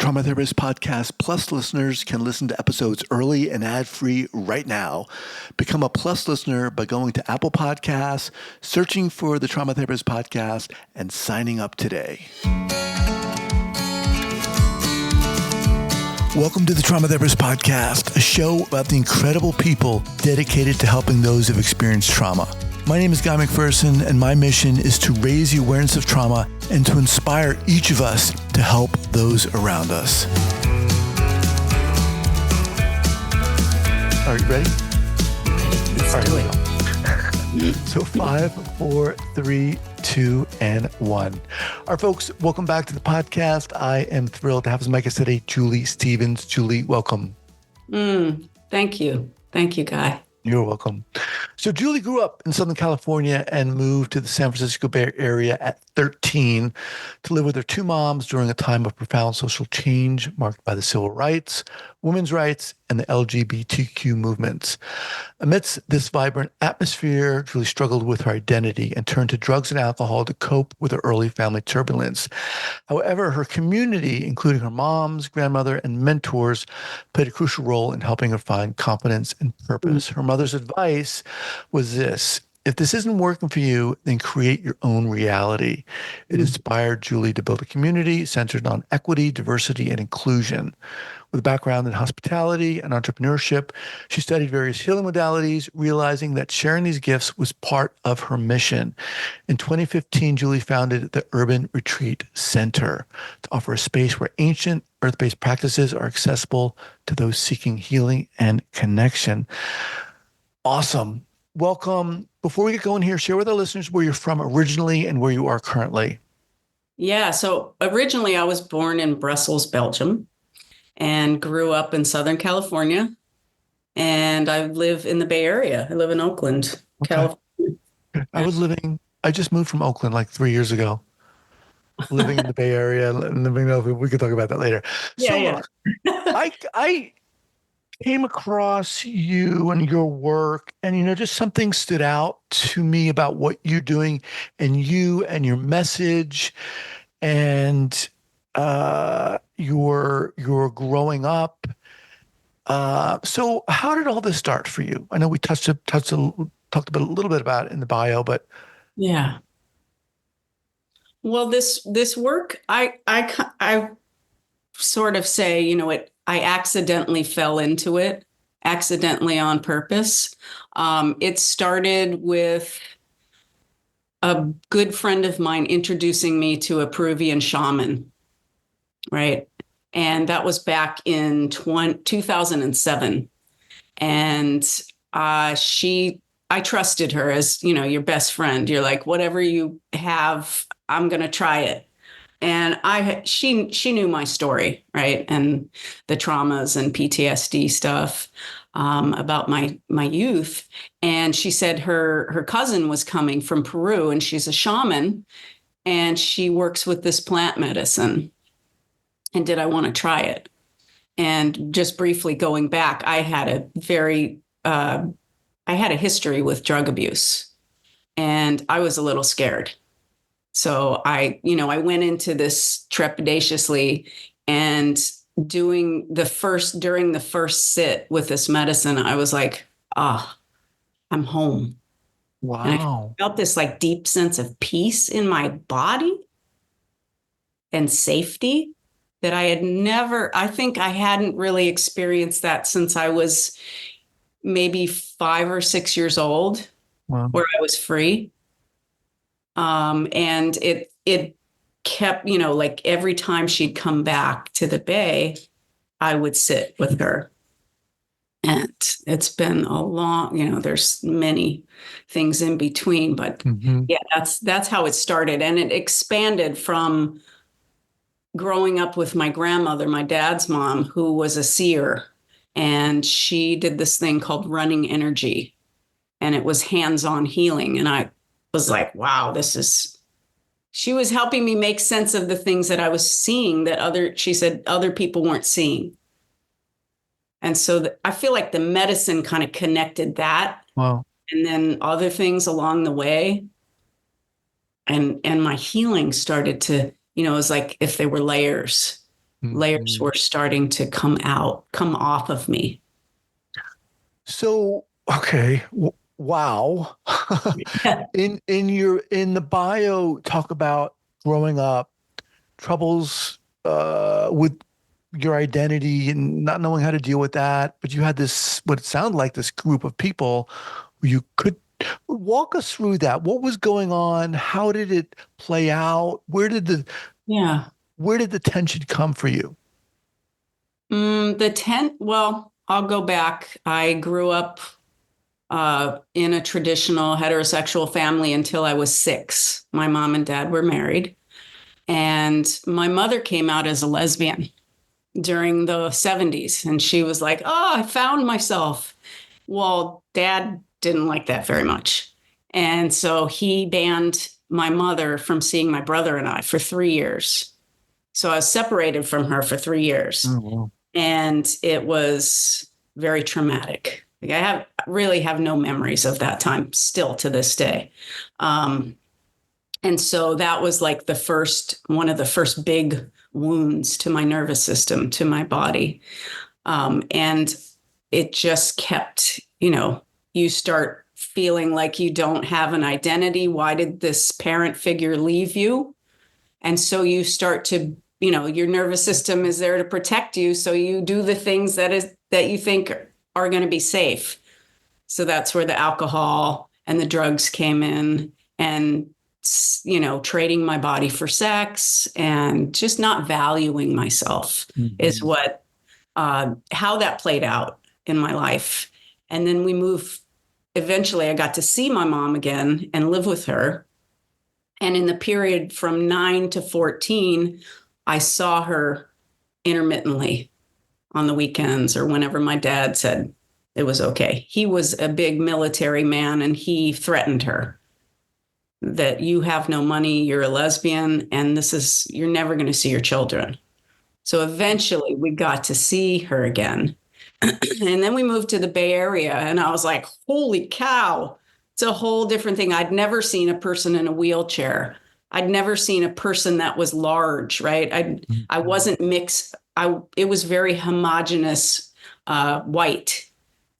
Trauma Therapist Podcast Plus listeners can listen to episodes early and ad-free right now. Become a Plus listener by going to Apple Podcasts, searching for the Trauma Therapist Podcast, and signing up today. Welcome to the Trauma Therapist Podcast, a show about the incredible people dedicated to helping those who've experienced trauma. My name is Guy McPherson, and my mission is to raise the awareness of trauma and to inspire each of us to help those around us. Are you ready? Let's do it. So 5, 4, 3, 2, and 1. All right, folks, welcome back to the podcast. I am thrilled to have as my guest today, Julie Stevens. Julie, welcome. Thank you. Thank you, Guy. You're welcome. So Julie grew up in Southern California and moved to the San Francisco Bay Area at 13 to live with her two moms during a time of profound social change marked by the civil rights, women's rights, and the LGBTQ movements. Amidst this vibrant atmosphere, Julie struggled with her identity and turned to drugs and alcohol to cope with her early family turbulence. However, her community, including her mom's, grandmother, and mentors, played a crucial role in helping her find confidence and purpose. Her mother's advice was this: if this isn't working for you, then create your own reality. It inspired Julie to build a community centered on equity, diversity, and inclusion. With a background in hospitality and entrepreneurship, she studied various healing modalities, realizing that sharing these gifts was part of her mission. In 2015, Julie founded the Urban Retreat Center to offer a space where ancient earth-based practices are accessible to those seeking healing and connection. Awesome. Welcome. Before we get going here, share with our listeners where you're from originally and where you are currently. Yeah. So originally I was born in Brussels, Belgium, and grew up in Southern California. And I live in the Bay Area. I live in Oakland, California. I just moved from Oakland like 3 years ago, living in the Bay Area. We could talk about that later. Yeah. I came across you and your work, and just something stood out to me about what you're doing and you and your message and your growing up. So how did all this start for you? I know we talked a little bit about it in the bio, but yeah. Well, this work, I sort of say, I accidentally fell into it, accidentally on purpose. It started with a good friend of mine introducing me to a Peruvian shaman, right? And that was back in 2007. And I trusted her as, your best friend. You're like, whatever you have, I'm going to try it. And she knew my story, right? And the traumas and PTSD stuff about my youth. And she said her cousin was coming from Peru, and she's a shaman, and she works with this plant medicine. And did I want to try it? And just briefly going back, I had a history with drug abuse, and I was a little scared. So I went into this trepidatiously, and during the first sit with this medicine, I was like, I'm home. Wow. And I felt this like deep sense of peace in my body and safety that I think I hadn't really experienced that since I was maybe 5 or 6 years old. Wow. Where I was free. And it kept, like every time she'd come back to the Bay, I would sit with her. And it's been a long, there's many things in between, but yeah, that's how it started. And it expanded from growing up with my grandmother, my dad's mom, who was a seer, and she did this thing called running energy, and it was hands-on healing. And I was like, wow, she was helping me make sense of the things that I was seeing she said other people weren't seeing. And so I feel like the medicine kind of connected that. Wow. And then other things along the way. And my healing started to, it was like if they were layers. layers Mhm. were starting to come off of me. So, okay, wow. Yeah. In the bio, talk about growing up, troubles with your identity and not knowing how to deal with that, but you had this what it sounded like this group of people who you could walk us through that. What was going on? How did it play out? Yeah. Where did the tension come for you? Well, I'll go back. I grew up in a traditional heterosexual family until I was 6. My mom and dad were married, and my mother came out as a lesbian during the 70s. And she was like, "Oh, I found myself." Well, dad didn't like that very much. And so he banned my mother from seeing my brother and I for 3 years. So I was separated from her for 3 years. Oh, And it was very traumatic. Like really have no memories of that time still to this day. Um, and so that was like one of the first big wounds to my nervous system, to my body. And it just kept, you start feeling like you don't have an identity. Why did this parent figure leave you? And so you start to, your nervous system is there to protect you. So you do the things that you think are going to be safe. So that's where the alcohol and the drugs came in, and, trading my body for sex and just not valuing myself is mhm. how that played out in my life. And then eventually I got to see my mom again and live with her. And in the period from 9 to 14, I saw her intermittently on the weekends or whenever my dad said it was okay. He was a big military man, and he threatened her that you have no money, you're a lesbian, and you're never going to see your children. So eventually we got to see her again. And then we moved to the Bay Area, and I was like, holy cow, it's a whole different thing. I'd never seen a person in a wheelchair. I'd never seen a person that was large, right? I Mhm. wasn't mixed. It was very homogenous, white.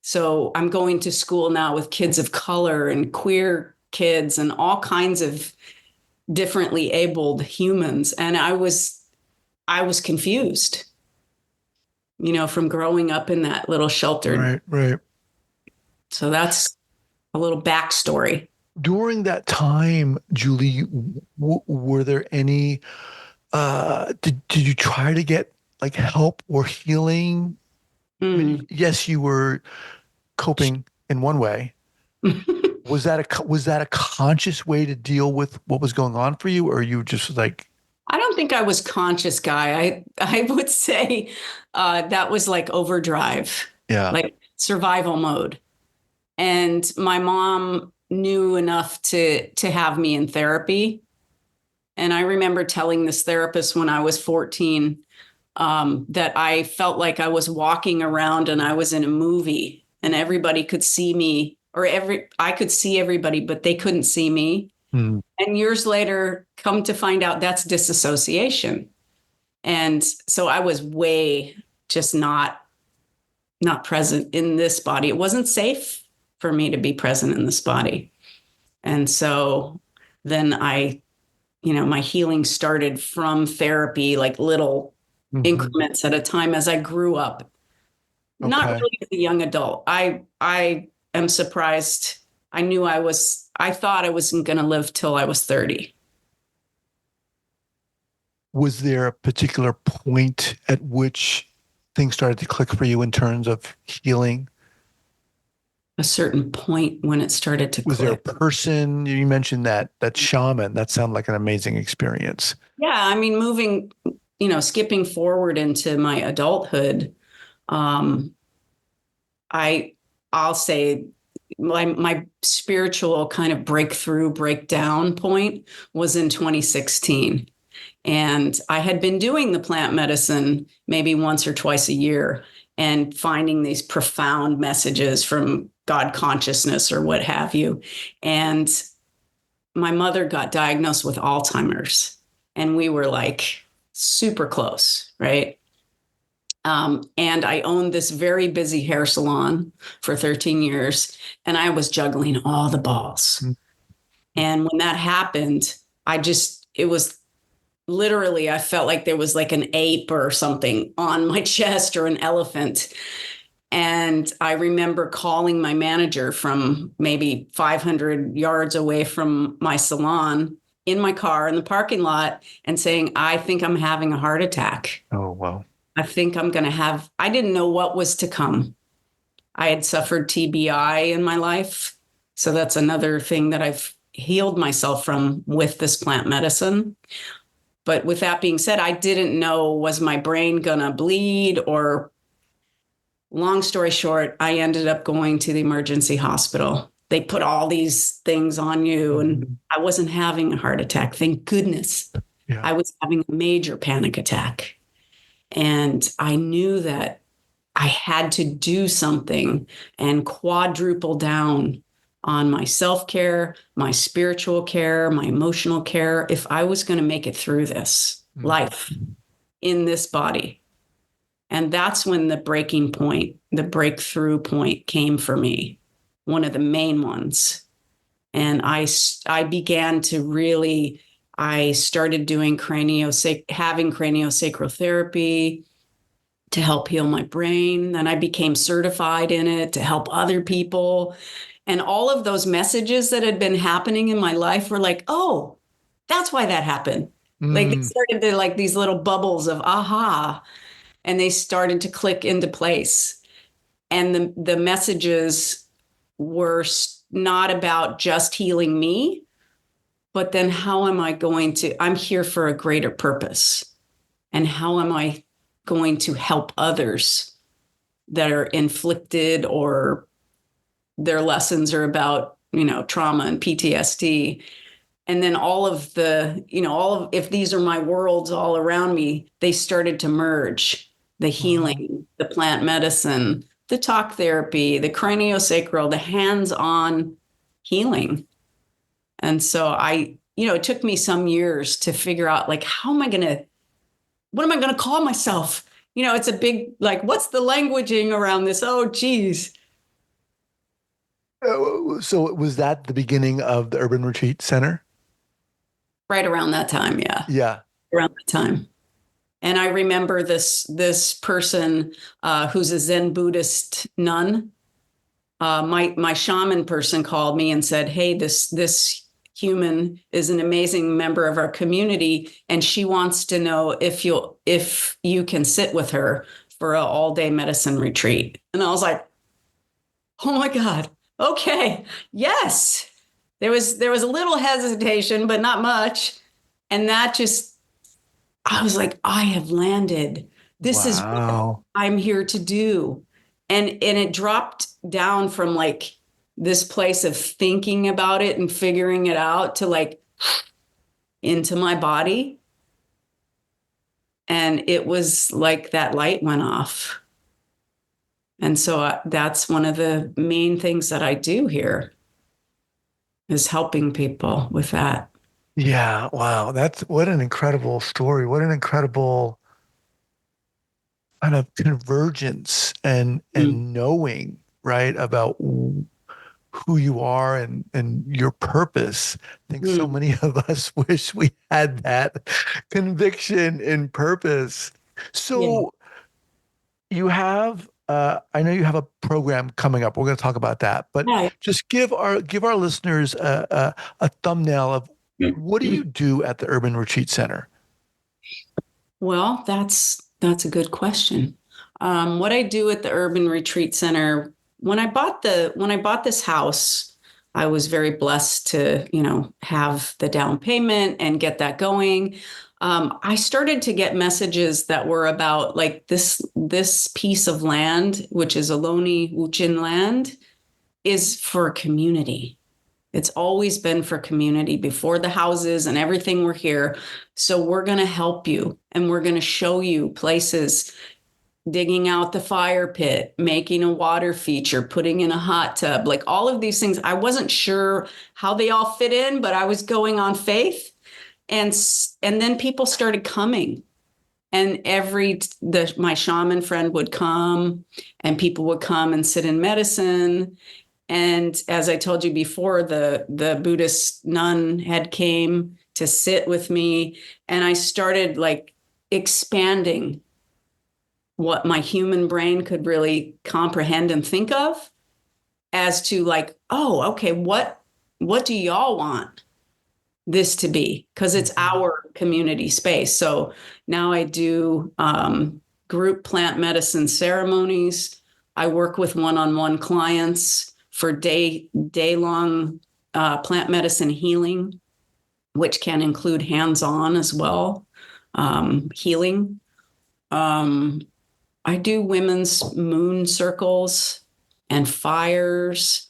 So I'm going to school now with kids of color and queer kids and all kinds of differently abled humans. And I was confused, from growing up in that little sheltered. Right, right. So that's a little backstory. During that time, Julie, were there any did you try to get like help or healing? I mean, Mm. yes, you were coping in one way. I Was that a conscious way to deal with what was going on for you, or you just like, don't think I was conscious, Guy. I would say that was like overdrive, yeah. like survival mode. And my mom knew enough to have me in therapy. And I remember telling this therapist when I was 14 that I felt like I was walking around and I was in a movie, and everybody could see me, or I could see everybody, but they couldn't see me. Hmm. And years later, come to find out that's disassociation. And so I was way just not present in this body. It wasn't safe for me to be present in this body. And so then my healing started from therapy, like little Mhm. increments at a time as I grew up. Not Okay. really as a young adult. I am surprised. I thought I wasn't going to live till I was 30. Was there a particular point at which things started to click for you in terms of healing? A certain point when it started to Was there a click. person you mentioned that shaman? That sounded like an amazing experience. Yeah, I mean, skipping forward into my adulthood, um, I I'll say my spiritual kind of breakdown point was in 2016. And I had been doing the plant medicine maybe once or twice a year and finding these profound messages from God consciousness or what have you. And my mother got diagnosed with Alzheimer's. And we were like super close, right? And I owned this very busy hair salon for 13 years, and I was juggling all the balls. And when that happened, it was literally, I felt like there was like an ape or something on my chest or an elephant. And I remember calling my manager from maybe 500 yards away from my salon in my car in the parking lot and saying, I think I'm having a heart attack. Oh, wow. I think I'm going to have, I didn't know what was to come. I had suffered TBI in my life. So that's another thing that I've healed myself from with this plant medicine. But with that being said, I didn't know, was my brain going to bleed, or long story short, I ended up going to the emergency hospital. They put all these things on you, and I wasn't having a heart attack. Thank goodness. Yeah. I was having a major panic attack. And I knew that I had to do something and quadruple down on my self-care, my spiritual care, my emotional care, if I was going to make it through this life in this body. And that's when the breaking point, the breakthrough point came for me, one of the main ones. And I began to really, I started doing having craniosacral therapy to help heal my brain. Then I became certified in it to help other people. And all of those messages that had been happening in my life were like, oh, that's why that happened. Like they started to, like, these little bubbles of aha, and they started to click into place. And the messages were not about just healing me, but then how am I going to, I'm here for a greater purpose. And how am I going to help others that are inflicted, or their lessons are about, trauma and PTSD. And then if these are my worlds all around me, they started to merge: the healing, the plant medicine, the talk therapy, the craniosacral, the hands-on healing. And so it took me some years to figure out, like, what am I going to call myself? It's a big, like, what's the languaging around this? Oh, geez. So was that the beginning of the Urban Retreat Center? Right around that time. Yeah. Yeah. Around that time. And I remember this person who's a Zen Buddhist nun. My shaman person called me and said, hey, this human is an amazing member of our community, and she wants to know if you can sit with her for an all-day medicine retreat. And I was like, oh my God, okay, yes. There was a little hesitation, but not much. And I was like, I have landed. This is what I'm here to do. And it dropped down from, like, this place of thinking about it and figuring it out to, like, into my body. And it was like that light went off. And so that's one of the main things that I do here, is helping people with that. Yeah. Wow. What an incredible story. What an incredible kind of convergence and knowing, right, about who you are and your purpose. I think so many of us wish we had that conviction in purpose. So you have, I know you have a program coming up. We're going to talk about that, but just give our listeners a thumbnail of what do you do at the Urban Retreat Center? Well, that's a good question. What I do at the Urban Retreat Center, when I bought this house, I was very blessed to, have the down payment and get that going. I started to get messages that were about, like, this piece of land, which is Ohlone Uchin land, is for community. It's always been for community before the houses and everything were here. So we're going to help you, and we're going to show you places, digging out the fire pit, making a water feature, putting in a hot tub, like all of these things. I wasn't sure how they all fit in, but I was going on faith. And then people started coming. And my shaman friend would come, and people would come and sit in medicine. And as I told you before, the Buddhist nun had came to sit with me, and I started like expanding what my human brain could really comprehend and think of, as to like, oh, okay, what do y'all want this to be? Because it's our community space. So now I do group plant medicine ceremonies. I work with one-on-one clients for day-long plant medicine healing, which can include hands-on as well, healing. I do women's moon circles and fires.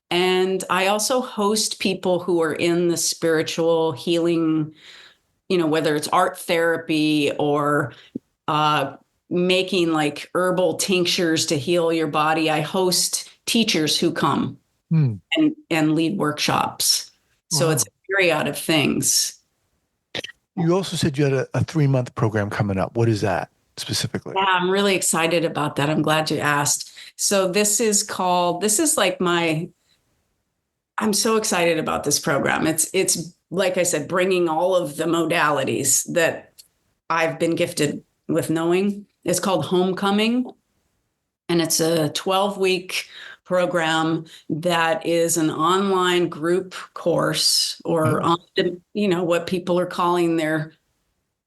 And I also host people who are in the spiritual healing, whether it's art therapy or making like herbal tinctures to heal your body. I host teachers who come and lead workshops. So Wow. it's a myriad of things. You also said you had a 3-month program coming up. What is that specifically? Yeah, I'm really excited about that. I'm glad you asked. So this is like I'm so excited about this program. It's like I said, bringing all of the modalities that I've been gifted with knowing. It's called Homecoming, and it's a 12-week program that is an online group course, or what people are calling their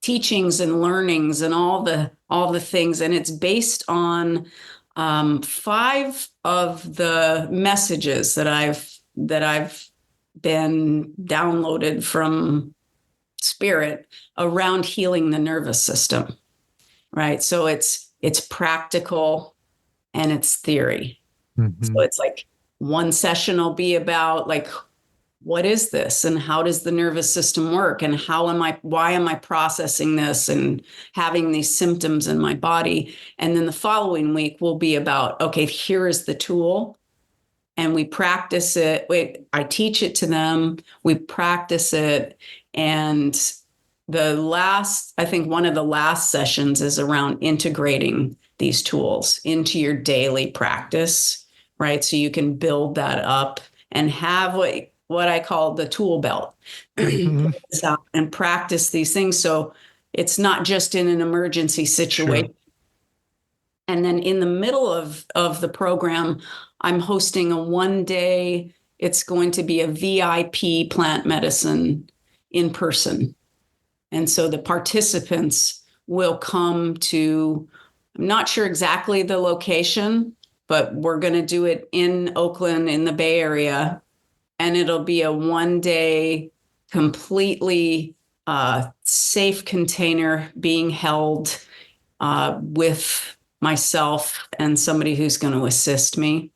teachings and learnings and all the things. And it's based on 5 of the messages that I've been downloaded from spirit around healing the nervous system. Right. So it's practical and it's theory. So it's like one session will be about like, what is this and how does the nervous system work, and why am I processing this and having these symptoms in my body? And then the following week will be about, okay, here is the tool, and we practice it. I teach it to them, we practice it. And I think one of the last sessions is around integrating these tools into your daily practice, right? So you can build that up and have what I call the tool belt and practice these things. So it's not just in an emergency situation. Sure. And then in the middle of the program, I'm hosting a 1-day, it's going to be a VIP plant medicine in person. And so the participants will come to, I'm not sure exactly the location, but we're going to do it in Oakland in the Bay Area. And it'll be a 1-day completely safe container being held with myself and somebody who's going to assist me.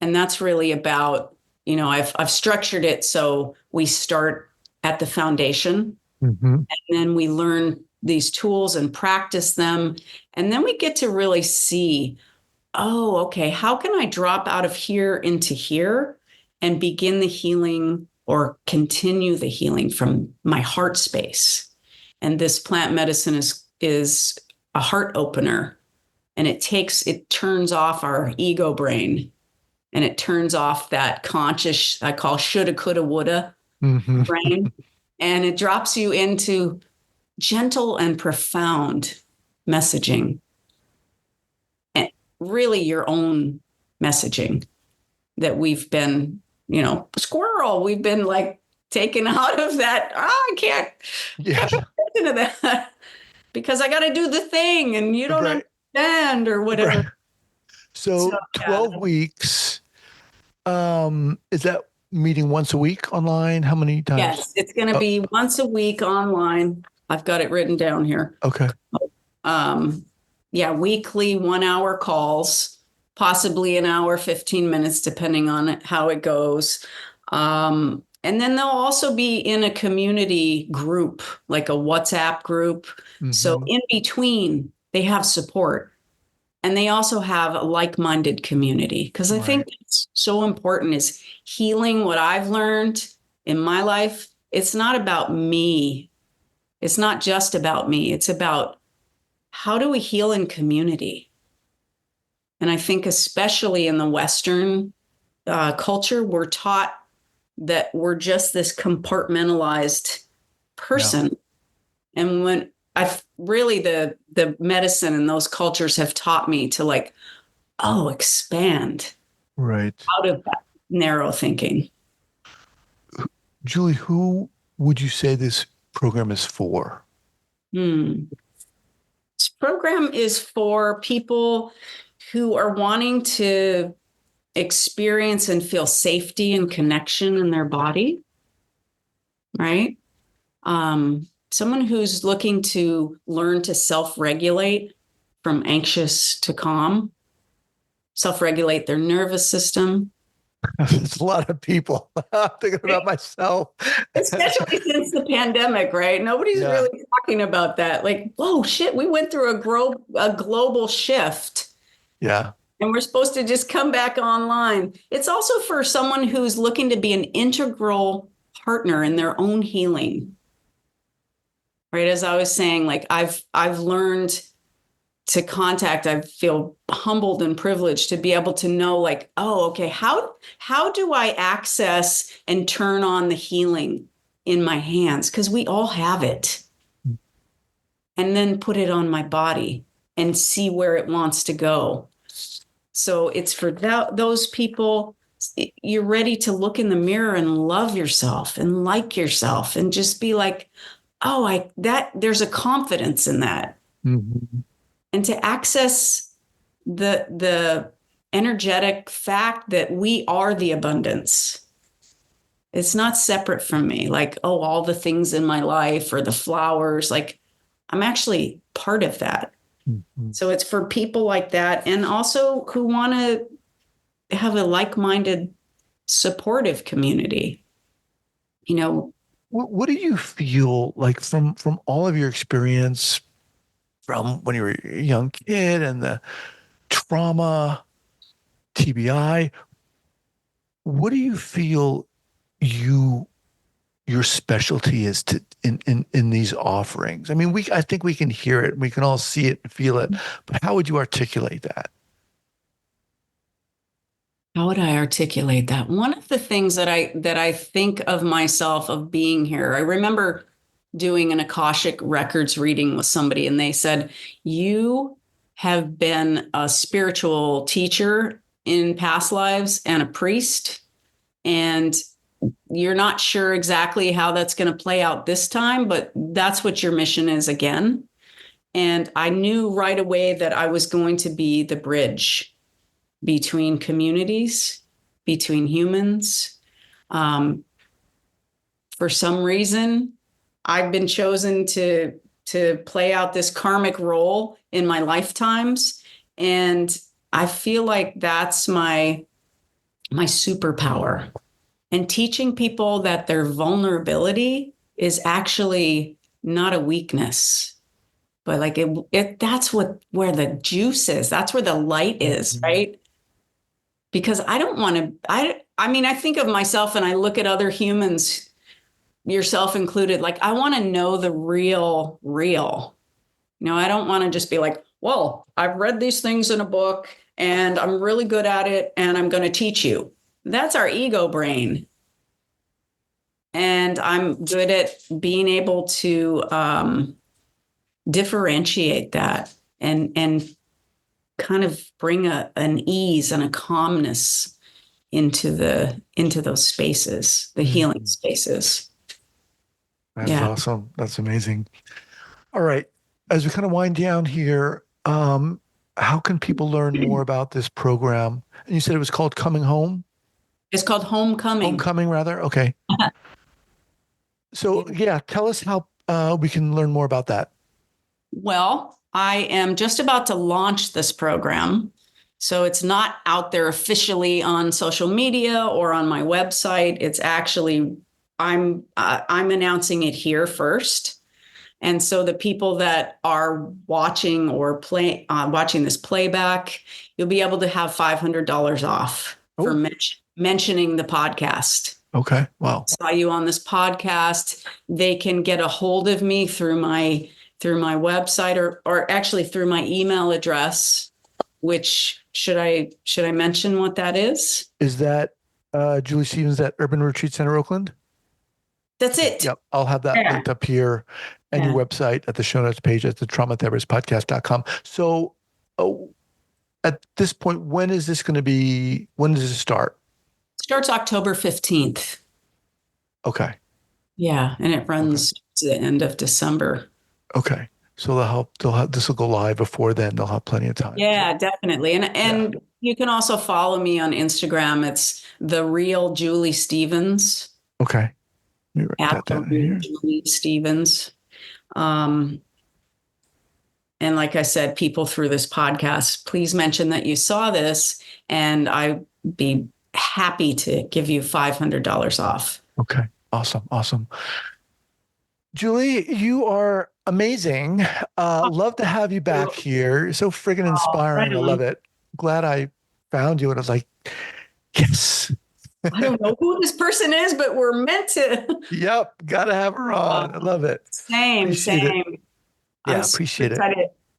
And that's really about, I've structured it so we start at the foundation, and then we learn these tools and practice them. And then we get to really see, oh, okay, how can I drop out of here into here and begin the healing or continue the healing from my heart space? And this plant medicine is a heart opener, and it turns off our ego brain, and it turns off that conscious, I call shoulda, coulda, woulda brain. And it drops you into gentle and profound messaging, and really your own messaging that we've been, squirrel, we've been like taken out of that. I can't get into that because I got to do the thing and you don't understand or whatever. Right. So 12 weeks, is that meeting once a week online? How many times? Yes, it's going to be once a week online. I've got it written down here. Okay. Weekly 1-hour calls, possibly an hour, 15 minutes, depending on how it goes. And then they'll also be in a community group, like a WhatsApp group. So in between, they have support. And they also have a like-minded community, because I think it's so important is healing what I've learned in my life. It's not about me It's not just about me. It's about how do we heal in community? And I think especially in the Western culture, we're taught that we're just this compartmentalized Yeah. person. And when I've really the medicine and those cultures have taught me to like, oh, expand Right. out of that narrow thinking. Julie, who would you say this program is for? Hmm. This program is for people who are wanting to experience and feel safety and connection in their body, right? Someone who's looking to learn to self-regulate from anxious to calm, self-regulate their nervous system. It's a lot of people. I'm thinking about myself. Especially since the pandemic, right? Nobody's Yeah. really talking about that. Like, whoa, shit, we went through a global shift Yeah. and we're supposed to just come back online. It's also for someone who's looking to be an integral partner in their own healing. Right? As I was saying, like I've learned to contact, I feel humbled and privileged to be able to know like, oh, okay, how do I access and turn on the healing in my hands? Because we all have it. And then put it on my body and see where it wants to go. So it's for those people. You're ready to look in the mirror and love yourself and like yourself and just be like, oh, there's a confidence in that. Mhm. And to access the energetic fact that we are the abundance. It's not separate from me. Like, oh, all the things in my life or the flowers, like I'm actually part of that. Mhm. So it's for people like that and also who want to have a like-minded supportive community. You know, What do you feel like from all of your experience from when you were a young kid and the trauma, TBI? What do you feel you your specialty is to in these offerings? I mean, I think we can hear it, we can all see it and feel it, but how would you articulate that? how would I articulate that? One of the things that I think of myself of being here, I remember doing an Akashic Records reading with somebody, and they said, "You have been a spiritual teacher in past lives and a priest, and you're not sure exactly how that's going to play out this time, but that's what your mission is again." And I knew right away that I was going to be the bridge between communities, between humans. Um, for some reason, I've been chosen to play out this karmic role in my lifetimes, and I feel like that's my superpower. And teaching people that their vulnerability is actually not a weakness, but like it that's where the juice is. That's where the light is, Mhm. right? Because I don't want to I mean I think of myself and I look at other humans, yourself included, like I want to know the real. I don't want to just be like, well, I've read these things in a book and I'm really good at it and I'm going to teach you. That's our ego brain. And I'm good at being able to differentiate that and kind of bring an ease and a calmness into those spaces, the healing Mhm. spaces. That's Yeah. awesome. That's amazing. All right. As we kind of wind down here, how can people learn more about this program? And you said it was called Coming Home? It's called homecoming. Homecoming, rather? Okay. So, yeah, tell us how we can learn more about that. Well, I am just about to launch this program. So it's not out there officially on social media or on my website. It's actually I'm announcing it here first. And so the people that are watching or watching this playback, you'll be able to have $500 off for Oh, mentioning the podcast. Okay. Wow. Saw you on this podcast. They can get a hold of me through my website or actually through my email address, which should I mention what that is? Is that Julie Stevens at Urban Retreat Center, Oakland? That's it. Yep. I'll have that Yeah. linked up here and your website at the show notes page at the traumatherapistpodcast.com. So at this point, when does this start? Starts October 15th. Okay. Yeah. And it runs to the end of December. Okay. So this will go live before then. They'll have plenty of time. Yeah, definitely. And you can also follow me on Instagram. It's The Real Julie Stevens. Okay. Let me write that down here. Julie Stevens. And like I said, people through this podcast, please mention that you saw this, and I'd be happy to give you $500 off. Okay. Awesome. Julie, you are amazing. Love to have you back here. You're so friggin' inspiring. I love it. Glad I found you. And I was like, yes. I don't know who this person is, but we're meant to. Yep. Got to have her on. I love it. Same. Yeah, appreciate it.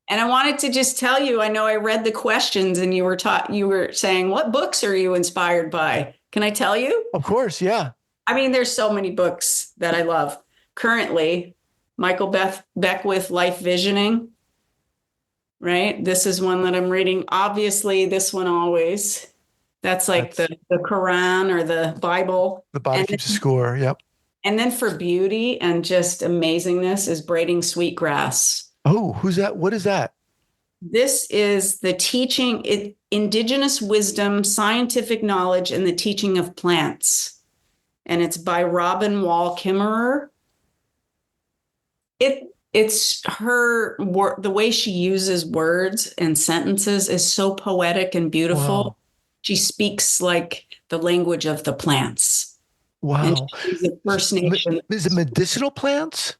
And I wanted to just tell you, I know I read the questions and you were saying, what books are you inspired by? Can I tell you? Of course. Yeah. I mean, there's so many books that I love. Currently, Michael Beckwith, Life Visioning, right? This is one that I'm reading. Obviously, this one always. That's the Quran or the Bible. The body keeps a score. Yep. And then for beauty and just amazingness is Braiding Sweetgrass. Oh, who's that? What is that? This is the teaching, indigenous wisdom, scientific knowledge, and the teaching of plants. And it's by Robin Wall Kimmerer. It's her the way she uses words and sentences is so poetic and beautiful. Wow. She speaks like the language of the plants. Wow. She's a First Nation. Is it medicinal plants?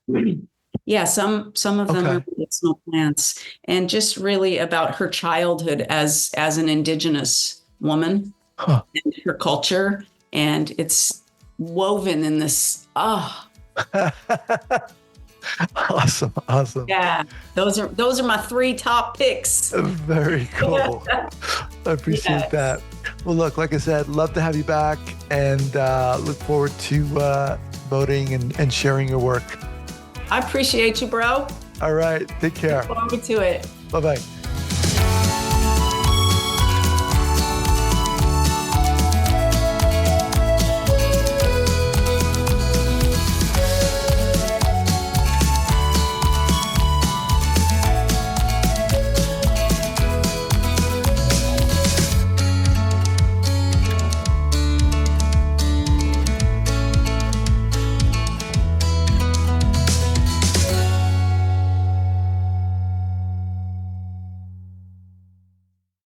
Yeah, some of them are medicinal plants, and just really about her childhood as an indigenous woman and her culture, and it's woven in this. Awesome. Yeah, those are my 3 top picks. Very cool. I appreciate that. Well, look, like I said, love to have you back, and look forward to voting and sharing your work. I appreciate you, bro. All right. Take care. Look forward to it. Bye-bye.